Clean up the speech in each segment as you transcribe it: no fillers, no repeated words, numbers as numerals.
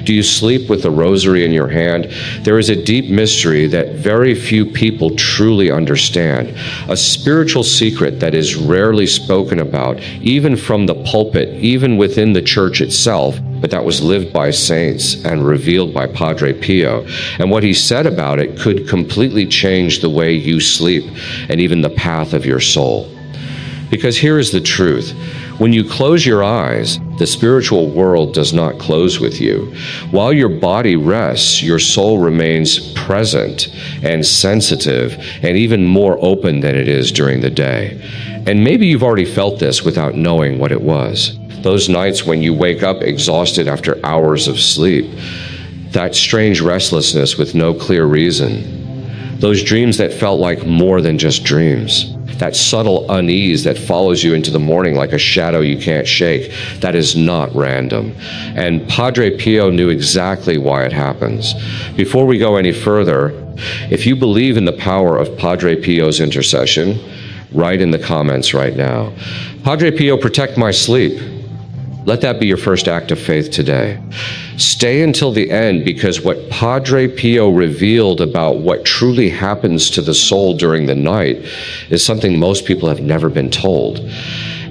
Do you sleep with the rosary in your hand? There is a deep mystery that very few people truly understand, a spiritual secret that is rarely spoken about, even from the pulpit, even within the church itself, but that was lived by saints and revealed by Padre Pio. And what he said about it could completely change the way you sleep and even the path of your soul. Because here is the truth. When you close your eyes, the spiritual world does not close with you. While your body rests, your soul remains present and sensitive and even more open than it is during the day. And maybe you've already felt this without knowing what it was. Those nights when you wake up exhausted after hours of sleep, that strange restlessness with no clear reason, those dreams that felt like more than just dreams, that subtle unease that follows you into the morning like a shadow you can't shake, that is not random. And Padre Pio knew exactly why it happens. Before we go any further, if you believe in the power of Padre Pio's intercession, write in the comments right now, "Padre Pio, protect my sleep." Let that be your first act of faith today. Stay until the end, because what Padre Pio revealed about what truly happens to the soul during the night is something most people have never been told.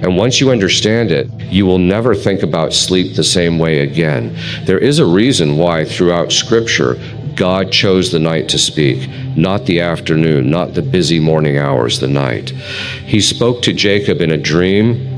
And once you understand it, you will never think about sleep the same way again. There is a reason why throughout Scripture, God chose the night to speak, not the afternoon, not the busy morning hours, the night. He spoke to Jacob in a dream,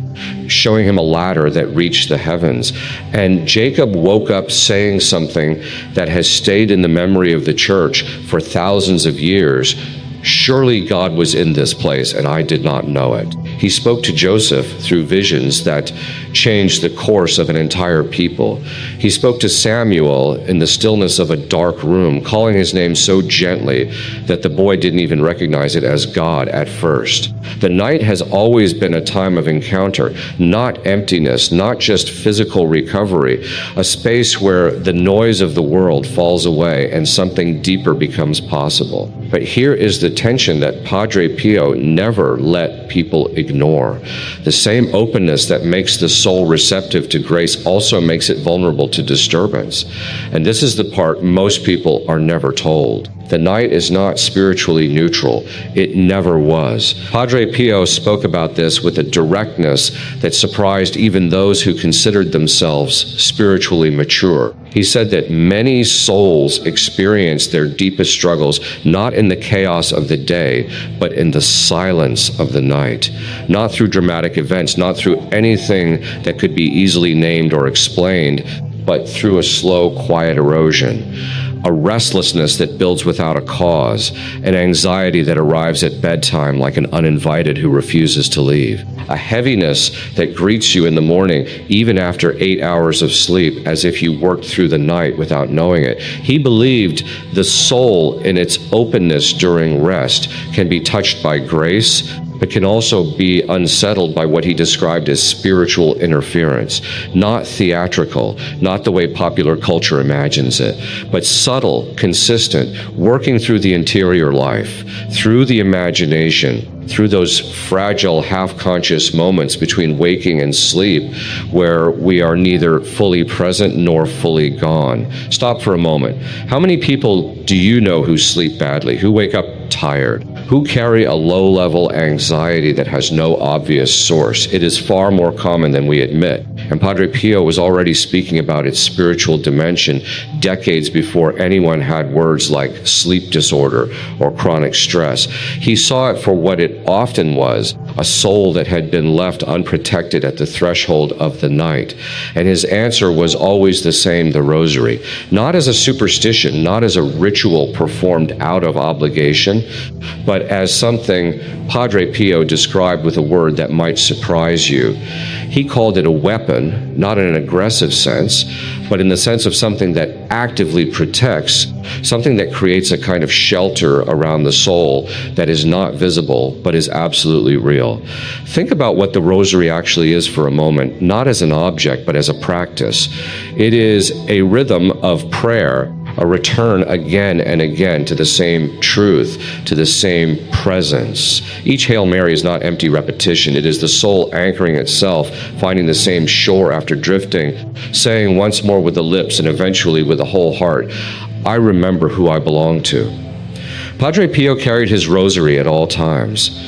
showing him a ladder that reached the heavens. And Jacob woke up saying something that has stayed in the memory of the church for thousands of years. Surely God was in this place, and I did not know it. He spoke to Joseph through visions that changed the course of an entire people. He spoke to Samuel in the stillness of a dark room, calling his name so gently that the boy didn't even recognize it as God at first. The night has always been a time of encounter, not emptiness, not just physical recovery, a space where the noise of the world falls away and something deeper becomes possible. But here is the tension that Padre Pio never let people ignore. The same openness that makes the soul receptive to grace also makes it vulnerable to disturbance. And this is the part most people are never told. The night is not spiritually neutral. It never was. Padre Pio spoke about this with a directness that surprised even those who considered themselves spiritually mature. He said that many souls experience their deepest struggles not in the chaos of the day, but in the silence of the night. Not through dramatic events, not through anything that could be easily named or explained, but through a slow, quiet erosion. A restlessness that builds without a cause, an anxiety that arrives at bedtime like an uninvited who refuses to leave, a heaviness that greets you in the morning even after 8 hours of sleep as if you worked through the night without knowing it. He believed the soul in its openness during rest can be touched by grace, but can also be unsettled by what he described as spiritual interference. Not theatrical, not the way popular culture imagines it, but subtle, consistent, working through the interior life, through the imagination, through those fragile, half-conscious moments between waking and sleep where we are neither fully present nor fully gone. Stop for a moment. How many people do you know who sleep badly, who wake up tired, who carry a low-level anxiety that has no obvious source? It is far more common than we admit. And Padre Pio was already speaking about its spiritual dimension decades before anyone had words like sleep disorder or chronic stress. He saw it for what it often was, a soul that had been left unprotected at the threshold of the night. And his answer was always the same, the rosary. Not as a superstition, not as a ritual performed out of obligation, but as something Padre Pio described with a word that might surprise you. He called it a weapon, not in an aggressive sense, but in the sense of something that actively protects, something that creates a kind of shelter around the soul that is not visible, but is absolutely real. Think about what the rosary actually is for a moment, not as an object, but as a practice. It is a rhythm of prayer a return again and again to the same truth, to the same presence. Each Hail Mary is not empty repetition. It is the soul anchoring itself, finding the same shore after drifting, saying once more with the lips and eventually with the whole heart, I remember who I belong to. Padre Pio carried his rosary at all times.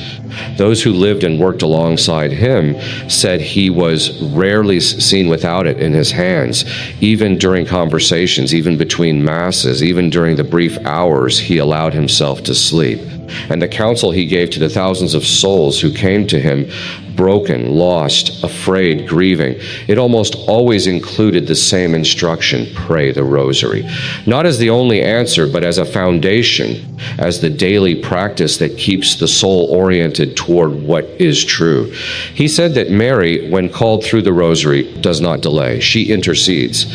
Those who lived and worked alongside him said he was rarely seen without it in his hands, even during conversations, even between masses, even during the brief hours he allowed himself to sleep. And the counsel he gave to the thousands of souls who came to him, broken, lost, afraid, grieving, it almost always included the same instruction: pray the rosary. Not as the only answer, but as a foundation, as the daily practice that keeps the soul oriented toward what is true. He said that Mary, when called through the rosary, does not delay. She intercedes.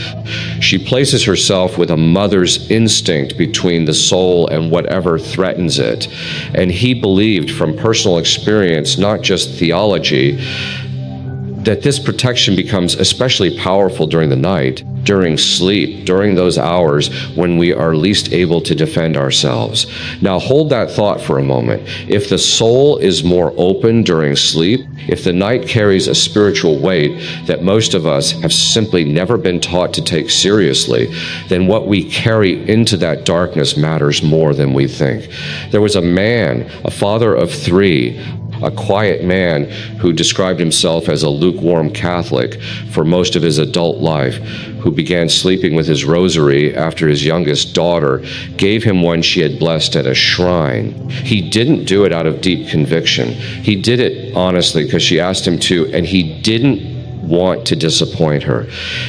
She places herself with a mother's instinct between the soul and whatever threatens it. And he believed from personal experience, not just theology, that this protection becomes especially powerful during the night, during sleep, during those hours when we are least able to defend ourselves. Now hold that thought for a moment. If the soul is more open during sleep, if the night carries a spiritual weight that most of us have simply never been taught to take seriously, then what we carry into that darkness matters more than we think. There was a man, a father of three, a quiet man who described himself as a lukewarm Catholic for most of his adult life, who began sleeping with his rosary after his youngest daughter gave him one she had blessed at a shrine. He didn't do it out of deep conviction. He did it honestly because she asked him to, and he didn't want to disappoint her.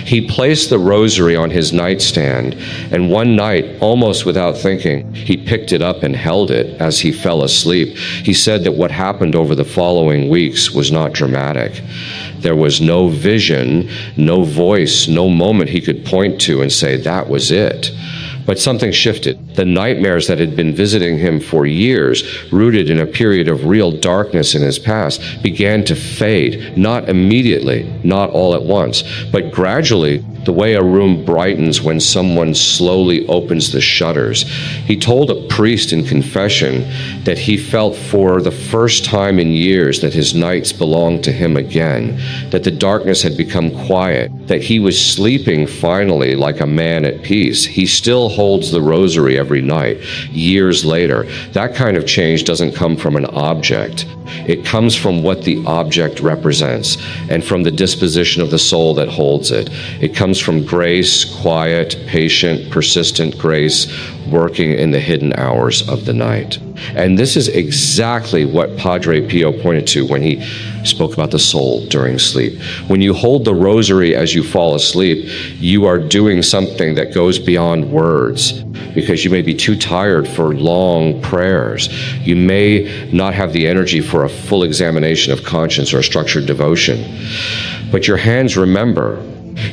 He placed the rosary on his nightstand, and one night, almost without thinking, he picked it up and held it as he fell asleep. He said that what happened over the following weeks was not dramatic. There was no vision, no voice, no moment he could point to and say, that was it. But something shifted. The nightmares that had been visiting him for years, rooted in a period of real darkness in his past, began to fade, not immediately, not all at once, but gradually, the way a room brightens when someone slowly opens the shutters. He told a priest in confession that he felt for the first time in years that his nights belonged to him again, that the darkness had become quiet, that he was sleeping finally like a man at peace. He still holds the rosary every night, years later. That kind of change doesn't come from an object. It comes from what the object represents and from the disposition of the soul that holds it. It comes from grace, quiet, patient, persistent grace, working in the hidden hours of the night. And this is exactly what Padre Pio pointed to when he spoke about the soul during sleep. When you hold the rosary as you fall asleep, you are doing something that goes beyond words, because you may be too tired for long prayers. You may not have the energy for a full examination of conscience or structured devotion. But your hands remember.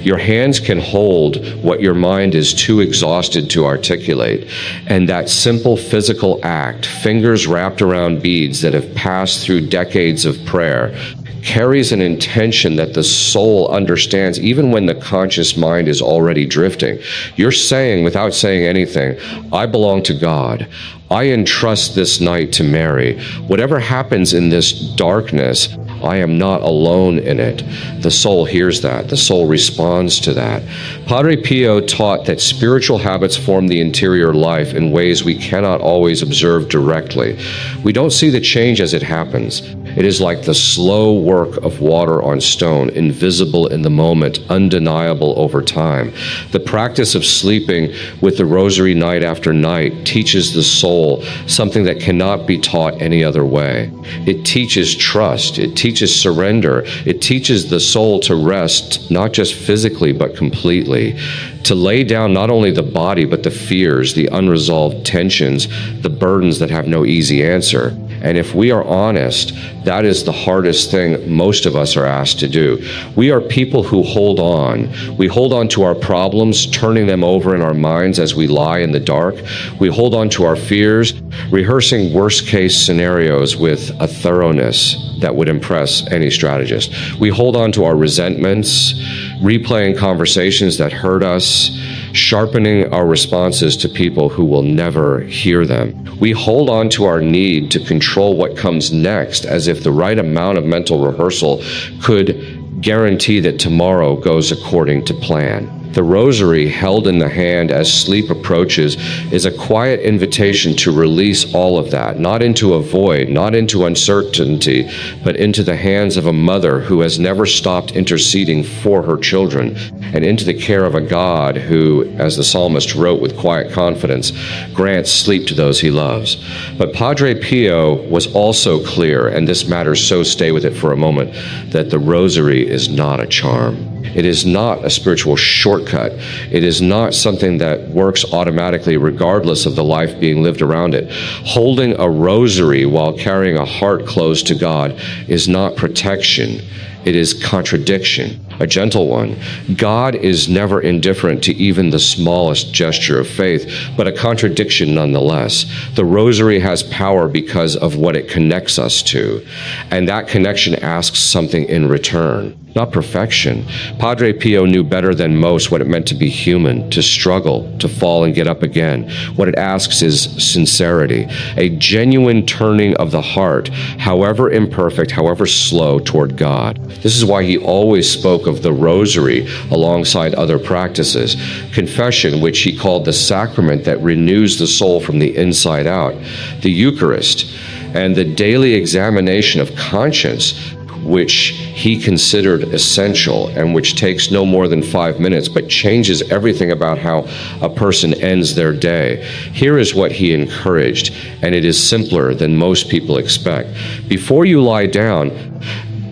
Your hands can hold what your mind is too exhausted to articulate. And that simple physical act, fingers wrapped around beads that have passed through decades of prayer, carries an intention that the soul understands even when the conscious mind is already drifting. You're saying, without saying anything, I belong to God. I entrust this night to Mary. Whatever happens in this darkness, I am not alone in it. The soul hears that. The soul responds to that. Padre Pio taught that spiritual habits form the interior life in ways we cannot always observe directly. We don't see the change as it happens. It is like the slow work of water on stone, invisible in the moment, undeniable over time. The practice of sleeping with the rosary night after night teaches the soul something that cannot be taught any other way. It teaches trust. It teaches surrender. It teaches the soul to rest, not just physically, but completely. To lay down not only the body, but the fears, the unresolved tensions, the burdens that have no easy answer. And if we are honest, that is the hardest thing most of us are asked to do. We are people who hold on. We hold on to our problems, turning them over in our minds as we lie in the dark. We hold on to our fears, rehearsing worst-case scenarios with a thoroughness that would impress any strategist. We hold on to our resentments, replaying conversations that hurt us, sharpening our responses to people who will never hear them. We hold on to our need to control what comes next as if the right amount of mental rehearsal could guarantee that tomorrow goes according to plan. The rosary held in the hand as sleep approaches is a quiet invitation to release all of that, not into a void, not into uncertainty, but into the hands of a mother who has never stopped interceding for her children, and into the care of a God who, as the psalmist wrote with quiet confidence, grants sleep to those he loves. But Padre Pio was also clear, and this matters, so stay with it for a moment, that the rosary is not a charm. It is not a spiritual shortcut. It is not something that works automatically regardless of the life being lived around it. Holding a rosary while carrying a heart closed to God is not protection. It is contradiction, a gentle one. God is never indifferent to even the smallest gesture of faith, but a contradiction nonetheless. The rosary has power because of what it connects us to, and that connection asks something in return, not perfection. Padre Pio knew better than most what it meant to be human, to struggle, to fall and get up again. What it asks is sincerity, a genuine turning of the heart, however imperfect, however slow, toward God. This is why he always spoke of the rosary alongside other practices. Confession, which he called the sacrament that renews the soul from the inside out. The Eucharist, and the daily examination of conscience, which he considered essential and which takes no more than 5 minutes but changes everything about how a person ends their day. Here is what he encouraged, and it is simpler than most people expect. Before you lie down,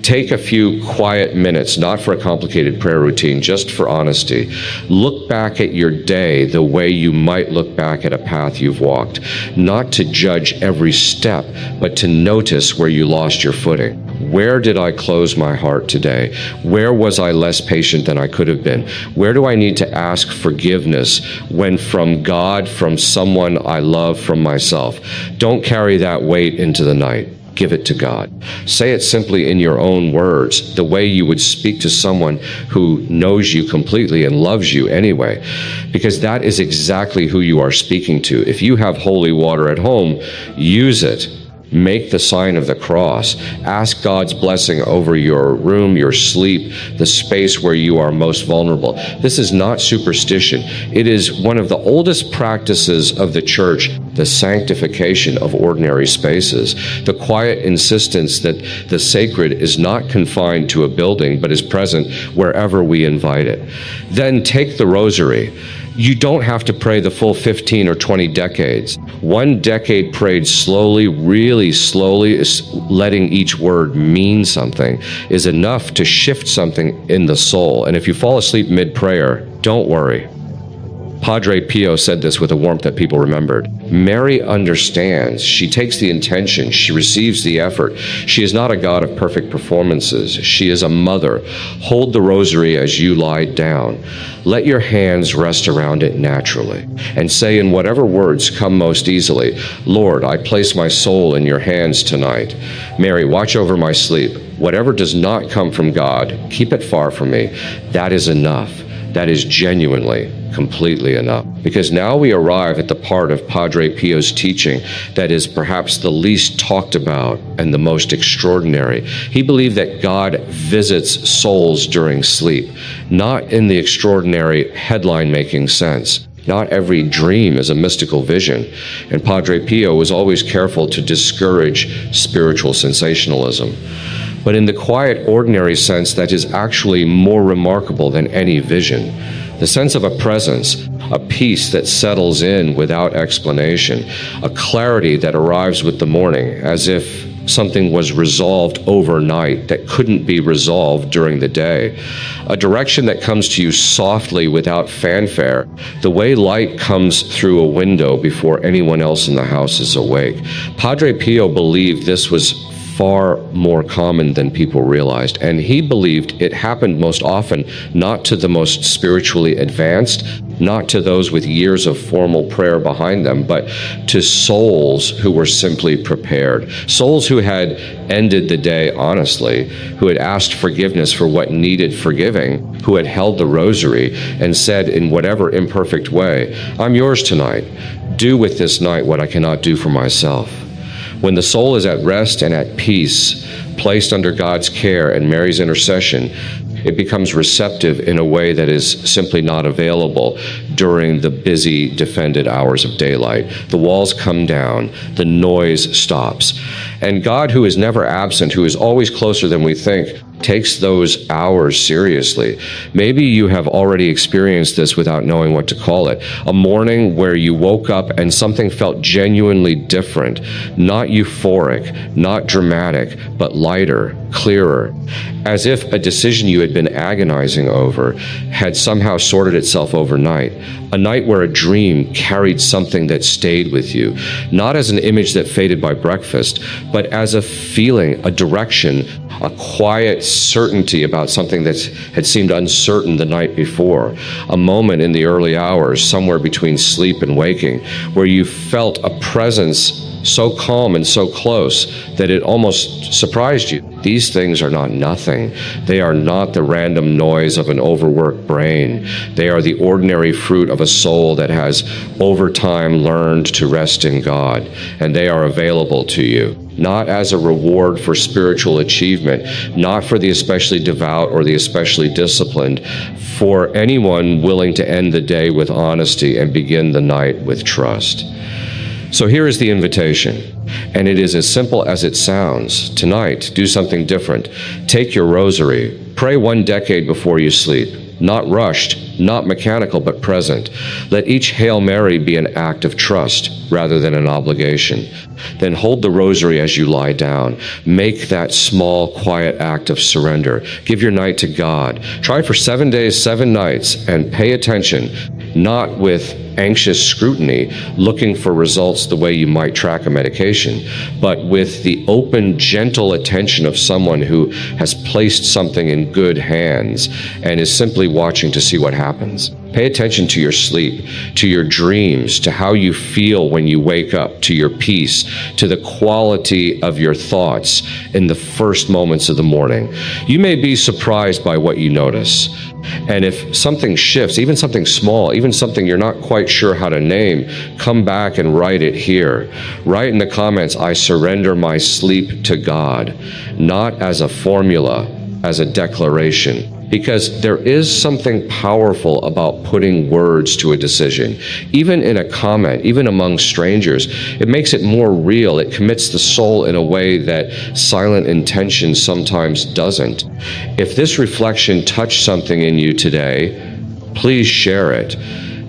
take a few quiet minutes, not for a complicated prayer routine, just for honesty. Look back at your day the way you might look back at a path you've walked, not to judge every step, but to notice where you lost your footing. Where did I close my heart today? Where was I less patient than I could have been? Where do I need to ask forgiveness when from God, from someone I love, from myself? Don't carry that weight into the night. Give it to God. Say it simply in your own words, the way you would speak to someone who knows you completely and loves you anyway, because that is exactly who you are speaking to. If you have holy water at home, use it. Make the sign of the cross. Ask God's blessing over your room, your sleep, the space where you are most vulnerable. This is not superstition. It is one of the oldest practices of the Church, the sanctification of ordinary spaces, the quiet insistence that the sacred is not confined to a building, but is present wherever we invite it. Then take the rosary. You don't have to pray the full 15 or 20 decades. One decade prayed slowly, really slowly, is letting each word mean something, is enough to shift something in the soul. And if you fall asleep mid-prayer, don't worry. Padre Pio said this with a warmth that people remembered. Mary understands. She takes the intention. She receives the effort. She is not a God of perfect performances. She is a mother. Hold the rosary as you lie down. Let your hands rest around it naturally, and say in whatever words come most easily, Lord, I place my soul in your hands tonight. Mary, watch over my sleep. Whatever does not come from God, keep it far from me. That is enough. That is genuinely, completely enough. Because now we arrive at the part of Padre Pio's teaching that is perhaps the least talked about and the most extraordinary. He believed that God visits souls during sleep, not in the extraordinary headline-making sense. Not every dream is a mystical vision, and Padre Pio was always careful to discourage spiritual sensationalism. But in the quiet, ordinary sense that is actually more remarkable than any vision. The sense of a presence, a peace that settles in without explanation, a clarity that arrives with the morning, as if something was resolved overnight that couldn't be resolved during the day, a direction that comes to you softly without fanfare, the way light comes through a window before anyone else in the house is awake. Padre Pio believed this was far more common than people realized, and he believed it happened most often not to the most spiritually advanced, not to those with years of formal prayer behind them, but to souls who were simply prepared, souls who had ended the day honestly, who had asked forgiveness for what needed forgiving, who had held the rosary and said in whatever imperfect way, "I'm yours tonight. Do with this night what I cannot do for myself." When the soul is at rest and at peace, placed under God's care and Mary's intercession, it becomes receptive in a way that is simply not available during the busy, defended hours of daylight. The walls come down, the noise stops. And God, who is never absent, who is always closer than we think, takes those hours seriously. Maybe you have already experienced this without knowing what to call it. A morning where you woke up and something felt genuinely different, not euphoric, not dramatic, but lighter, clearer, as if a decision you had been agonizing over had somehow sorted itself overnight. A night where a dream carried something that stayed with you, not as an image that faded by breakfast, but as a feeling, a direction, a quiet certainty about something that had seemed uncertain the night before. A moment in the early hours, somewhere between sleep and waking, where you felt a presence so calm and so close that it almost surprised you. These things are not nothing. They are not the random noise of an overworked brain. They are the ordinary fruit of a soul that has over time learned to rest in God, and they are available to you, not as a reward for spiritual achievement, not for the especially devout or the especially disciplined, for anyone willing to end the day with honesty and begin the night with trust. So here is the invitation, and it is as simple as it sounds. Tonight, do something different. Take your rosary. Pray 1 decade before you sleep. Not rushed, not mechanical, but present. Let each Hail Mary be an act of trust rather than an obligation. Then hold the rosary as you lie down. Make that small, quiet act of surrender. Give your night to God. Try for 7 days, 7 nights, and pay attention, not with anxious scrutiny, looking for results the way you might track a medication, but with the open, gentle attention of someone who has placed something in good hands and is simply watching to see what happens. Pay attention to your sleep, to your dreams, to how you feel when you wake up, to your peace, to the quality of your thoughts in the first moments of the morning. You may be surprised by what you notice. And if something shifts, even something small, even something you're not quite sure how to name, come back and write it here. Write in the comments, "I surrender my sleep to God," not as a formula, as a declaration. Because there is something powerful about putting words to a decision. Even in a comment, even among strangers, it makes it more real. It commits the soul in a way that silent intention sometimes doesn't. If this reflection touched something in you today, please share it.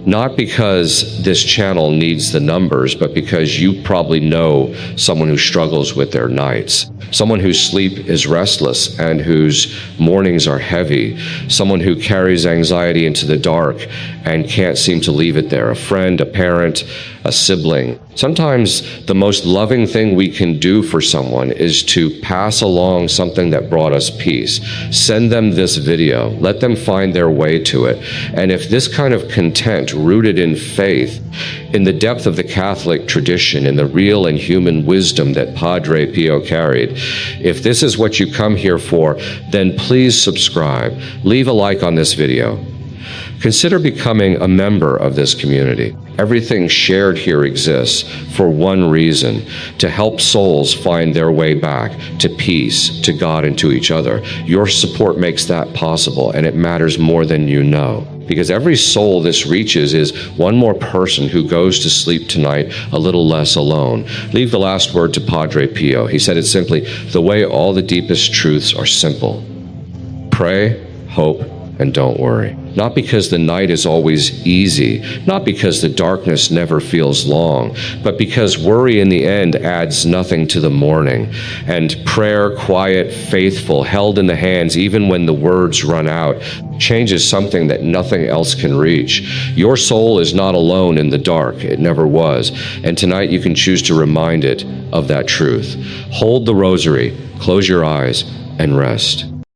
Not because this channel needs the numbers, but because you probably know someone who struggles with their nights, someone whose sleep is restless and whose mornings are heavy, someone who carries anxiety into the dark and can't seem to leave it there, a friend, a parent, a sibling. Sometimes the most loving thing we can do for someone is to pass along something that brought us peace. Send them this video. Let them find their way to it. And if this kind of content, rooted in faith, in the depth of the Catholic tradition, in the real and human wisdom that Padre Pio carried, if this is what you come here for, then please subscribe. Leave a like on this video. Consider becoming a member of this community. Everything shared here exists for one reason: to help souls find their way back to peace, to God, and to each other. Your support makes that possible, and it matters more than you know. Because every soul this reaches is one more person who goes to sleep tonight a little less alone. Leave the last word to Padre Pio. He said it simply, the way all the deepest truths are simple. Pray, hope, and don't worry. Not because the night is always easy, not because the darkness never feels long, but because worry in the end adds nothing to the morning. And prayer, quiet, faithful, held in the hands even when the words run out, changes something that nothing else can reach. Your soul is not alone in the dark. It never was. And tonight you can choose to remind it of that truth. Hold the rosary, close your eyes, and rest.